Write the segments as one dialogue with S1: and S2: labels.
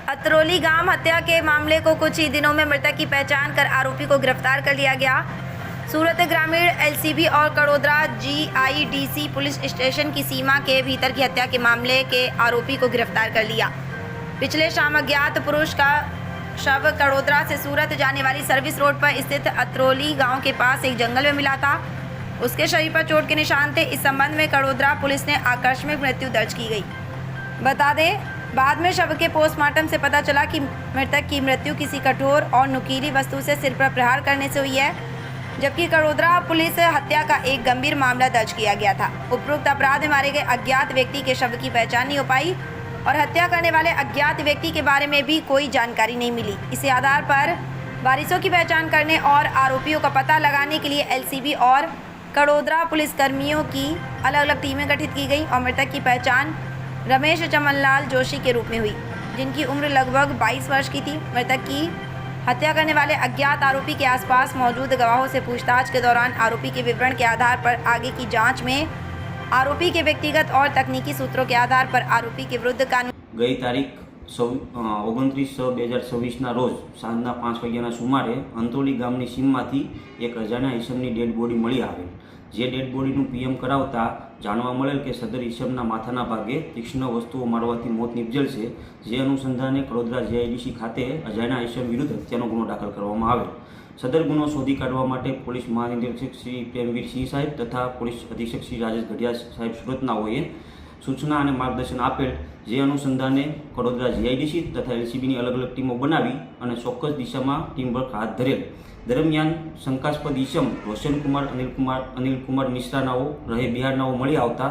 S1: अतरौली गांव हत्या के मामले को कुछ ही दिनों में मृतक की पहचान कर आरोपी को गिरफ्तार कर लिया गया। सूरत ग्रामीण एलसीबी और कड़ोदरा जीआईडीसी पुलिस स्टेशन की सीमा के भीतर की हत्या के मामले के आरोपी को गिरफ्तार कर लिया। पिछले शाम अज्ञात पुरुष का शव कड़ोदरा से सूरत जाने वाली सर्विस रोड पर स्थित अतरौली गांव के पास एक जंगल में मिला था। उसके शरीर पर चोट के निशान थे। इस संबंध में कड़ोदरा पुलिस ने आकस्मिक मृत्यु दर्ज की गई। बता दें, बाद में शव के पोस्टमार्टम से पता चला कि मृतक की मृत्यु किसी कठोर और नुकीली वस्तु से सिर पर प्रहार करने से हुई है, जबकि कड़ोदरा पुलिस हत्या का एक गंभीर मामला दर्ज किया गया था। उपरोक्त अपराध में मारे गए अज्ञात व्यक्ति के शव की पहचान नहीं हो पाई और हत्या करने वाले अज्ञात व्यक्ति के बारे में भी कोई जानकारी नहीं मिली। इसी आधार पर वारिसों की पहचान करने और आरोपियों का पता लगाने के लिए एलसीबी और कड़ोदरा पुलिसकर्मियों की अलग अलग टीमें गठित की गई और मृतक की पहचान रमेश चमनलाल जोशी के रूप में हुई, जिनकी उम्र लगभग 22 वर्ष की थी। मृतक की हत्या करने वाले अज्ञात आरोपी के आसपास मौजूद गवाहों से पूछताछ के दौरान आरोपी के विवरण के आधार पर आगे की जांच में आरोपी के व्यक्तिगत और तकनीकी सूत्रों के आधार पर आरोपी के विरुद्ध कानून
S2: गई तारीख 29/6/2026 रोज सांजना 5 वाग्याना सुमारे अंतोली गामनी सीममांथी एक अजाण्या ईसमनी डेड बॉडी मळी आवेल। जे डेड बॉडीનું પીએમ કરાવતા જાણવા મળેલ કે સદર ઈસમના માથાના ભાગે તીક્ષ્ણ વસ્તુઓ મારવાથી મોત નિપજેલ છે। જે અનુસંધાને કડોદરા જીઆઈડીસી ખાતે અજાણ્યા ઈસમ વિરુદ્ધ હત્યાનો ગુનો દાખલ કરવામાં આવેલ। સદર ગુનો શોધી કાઢવા માટે પોલીસ મહાનિરીક્ષક શ્રી પ્રેમવીર સિંહ સાહેબ તથા પોલીસ અધિક્ષક શ્રી રાજેશ ગઢિયા સાહેબ સુરતનાઓએ सूचना और मार्गदर्शन आपेल। जे अनुसंधाने कड़ोदरा जीआईडीसी तथा एलसीबी अलग अलग टीमों बनावी और चौक्कस दिशा में टीम वर्क हाथ धरेल। दरमियान शंकास्पद ईसम रोशन कुमार अनिल कुमार मिश्रानाओ रहे बिहारनाओ मळी आवता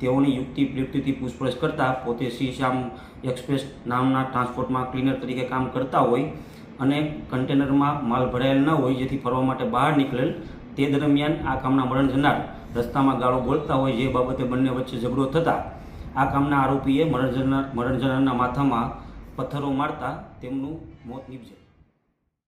S2: तेओनी युक्ति पूछपरछ करता पोते श्री श्याम एक्सप्रेस नामना ट्रांसपोर्ट में क्लीनर तरीके काम करता होय अने कंटेनर में माल भरायेल न होय, जेथी फरवा माटे बहार निकळेल। ते दरमियान आ कामना मरण जनार रस्ता में गाळो बोलता होय, जे बाबते बंने वच्चे झगड़ो थता आ कामना आरोपीए मरण जनारना माथा में पत्थरों मारता तेमनुं मोत निपजेल।